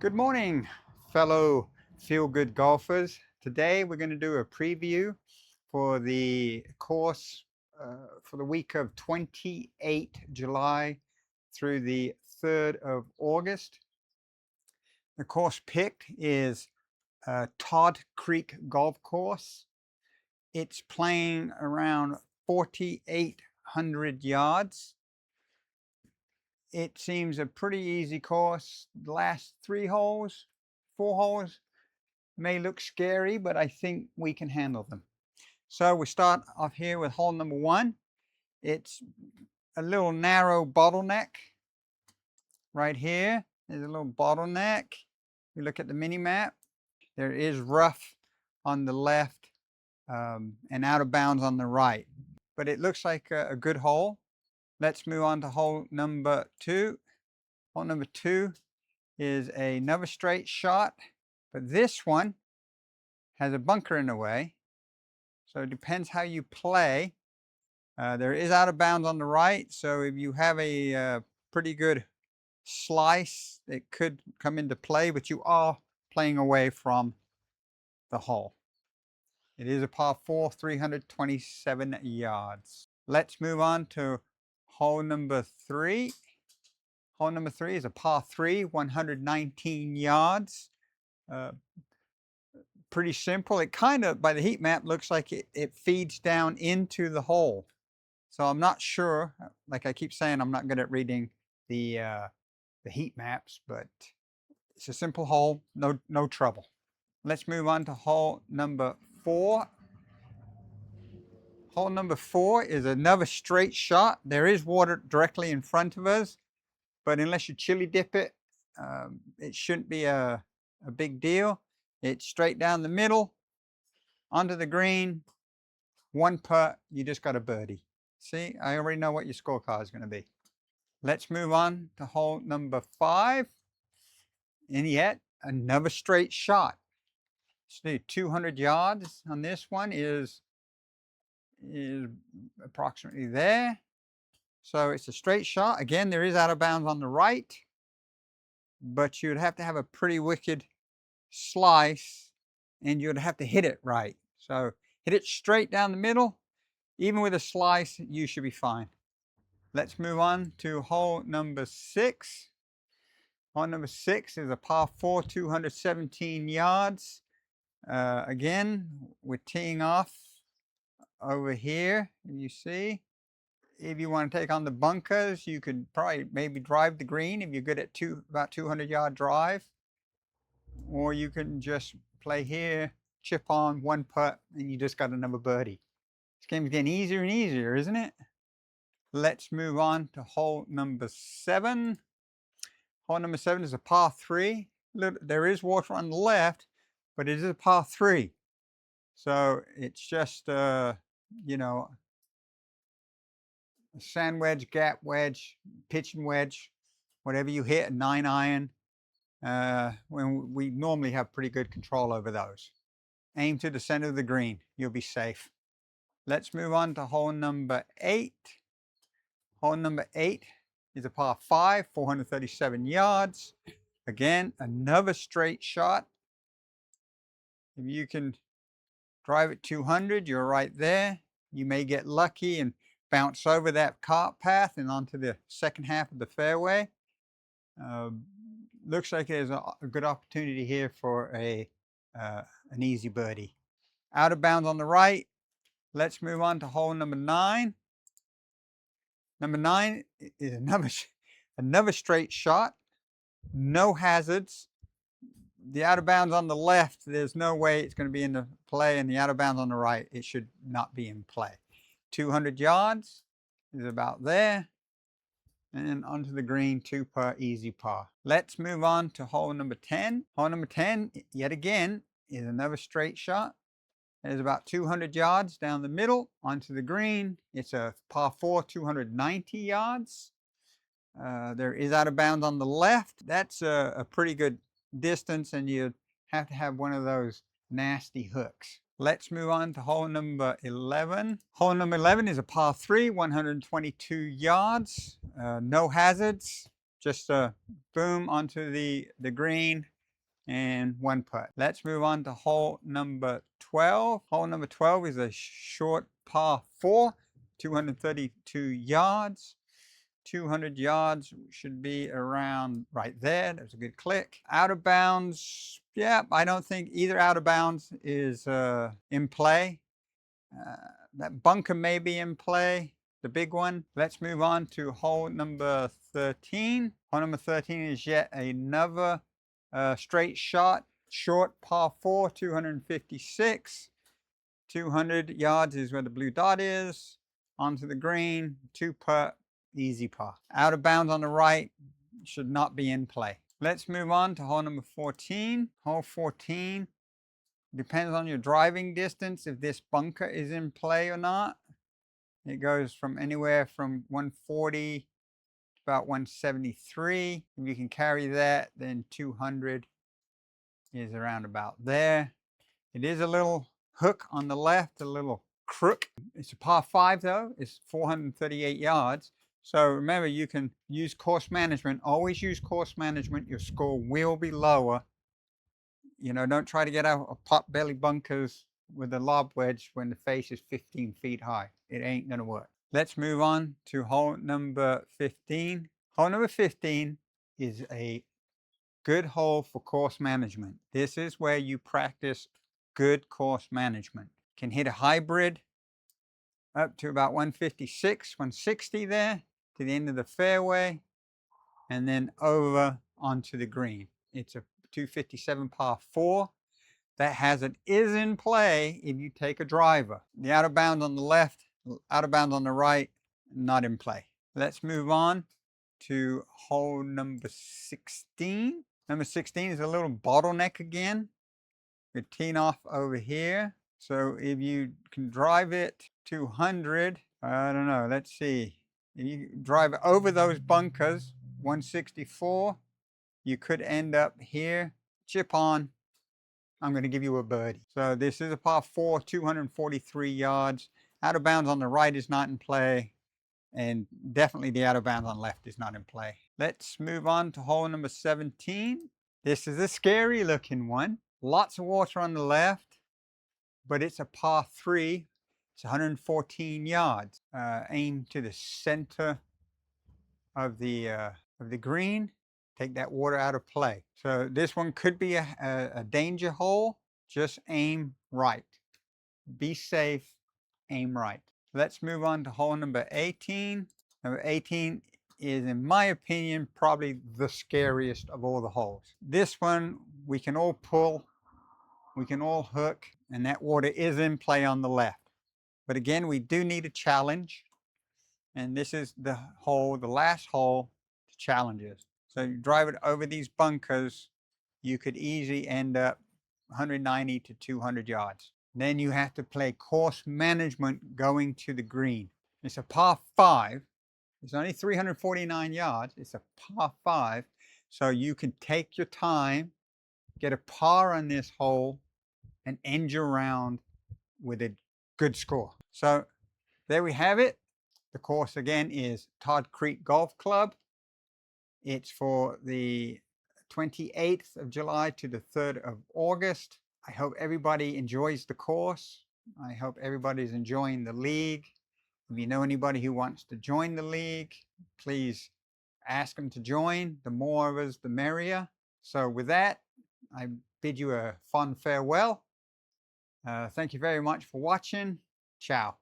Good morning, fellow feel-good golfers. Today we're going to do a preview for the course for the week of 28 July through the 3rd of August. The course picked is Todd Creek Golf Course. It's playing around 4,800 yards. It seems a pretty easy course. The last 4 holes may look scary, but I think we can handle them. So we start off here with hole number 1. It's a little narrow bottleneck right here. There's a little bottleneck. We look at the mini map. There is rough on the left and out of bounds on the right, but it looks like a good hole. Let's move on to hole number 2. Hole number 2 is another straight shot, but this one has a bunker in the way. So it depends how you play. There is out of bounds on the right, so if you have a pretty good slice, it could come into play, but you are playing away from the hole. It is a par 4, 327 yards. Let's move on to hole number 3. Hole number 3 is a par 3, 119 yards. Pretty simple. It kind of, by the heat map, looks like it feeds down into the hole. So I'm not sure, like I keep saying, I'm not good at reading the heat maps, but it's a simple hole, no trouble. Let's move on to hole number 4. Hole number 4 is another straight shot. There is water directly in front of us, but unless you chili dip it, it shouldn't be a big deal. It's straight down the middle, onto the green, one putt, you just got a birdie. See, I already know what your scorecard is going to be. Let's move on to hole number 5, and yet another straight shot. So 200 yards on this one is approximately there. So it's a straight shot. Again, there is out of bounds on the right, but you'd have to have a pretty wicked slice and you'd have to hit it right. So hit it straight down the middle. Even with a slice, you should be fine. Let's move on to hole number 6. Hole number 6 is a par 4, 217 yards. Again, we're teeing off over here, you see. If you want to take on the bunkers, you could probably maybe drive the green if you're good at about 200-yard drive. Or you can just play here, chip on, one putt, and you just got another birdie. This game's getting easier and easier, isn't it? Let's move on to hole number 7. Hole number 7 is a par 3. There is water on the left, but it is a par 3. So it's just, you know, a sand wedge, gap wedge, pitching wedge, whatever you hit, a 9-iron. When we normally have pretty good control over those. Aim to the center of the green, you'll be safe. Let's move on to hole number 8. Hole number 8 is a par 5, 437 yards. Again, another straight shot. If you can drive it 200, you're right there. You may get lucky and bounce over that cart path and onto the second half of the fairway. Looks like there's a good opportunity here for an easy birdie. Out of bounds on the right. Let's move on to hole number 9. Number 9 is another straight shot. No hazards. The out of bounds on the left, there's no way it's going to be in the play, and the out of bounds on the right, it should not be in play. 200 yards is about there. And onto the green, 2 putt, easy par. Let's move on to hole number 10. Hole number 10, yet again, is another straight shot. There's about 200 yards down the middle onto the green. It's a par 4, 290 yards. There is out of bounds on the left. That's a pretty good distance, and you have to have one of those nasty hooks. Let's move on to hole number 11. Hole number 11 is a par 3, 122 yards. No hazards, Just boom onto the green and one putt. Let's move on to hole number 12. Hole number 12 is a short par 4, 232 yards. 200 yards should be around right there. There's a good click. Out of bounds. Yeah, I don't think either out of bounds is in play. That bunker may be in play, the big one. Let's move on to hole number 13. Hole number 13 is yet another straight shot, short par 4, 256. 200 yards is where the blue dot is. Onto the green, 2-putt, easy par. Out of bounds on the right, should not be in play. Let's move on to hole number 14. Hole 14 depends on your driving distance if this bunker is in play or not. It goes from anywhere from 140 to about 173. If you can carry that, then 200 is around about there. It is a little hook on the left, a little crook. It's a par 5 though. It's 438 yards. So remember, you can use course management. Always use course management. Your score will be lower. You know, don't try to get out of pot belly bunkers with a lob wedge when the face is 15 feet high. It ain't gonna work. Let's move on to hole number 15. Hole number 15 is a good hole for course management. This is where you practice good course management. Can hit a hybrid up to about 156, 160 there to the end of the fairway, and then over onto the green. It's a 257 par 4. That hazard is in play if you take a driver. The out of bounds on the left, out of bounds on the right, not in play. Let's move on to hole number 16. Number 16 is a little bottleneck again. You're teeing off over here. So if you can drive it 200, I don't know, let's see. If you drive over those bunkers, 164, you could end up here, chip on. I'm going to give you a birdie. So this is a par 4, 243 yards. Out of bounds on the right is not in play. And definitely the out of bounds on left is not in play. Let's move on to hole number 17. This is a scary looking one. Lots of water on the left, but it's a par 3. It's 114 yards. Aim to the center of the green. Take that water out of play. So this one could be a danger hole. Just aim right. Be safe, aim right. Let's move on to hole number 18. Number 18 is, in my opinion, probably the scariest of all the holes. This one, we can all pull, we can all hook, and that water is in play on the left. But again, we do need a challenge. And this is the hole, the last hole to challenges. So you drive it over these bunkers, you could easily end up 190 to 200 yards. Then you have to play course management going to the green. It's a par 5. It's only 349 yards. It's a par 5. So you can take your time, get a par on this hole, and end your round with a good score. So there we have it. The course again is Todd Creek Golf Club. It's for the 28th of July to the 3rd of August. I hope everybody enjoys the course. I hope everybody's enjoying the league. If you know anybody who wants to join the league, please ask them to join. The more of us, the merrier. So with that, I bid you a fond farewell. Thank you very much for watching. Ciao.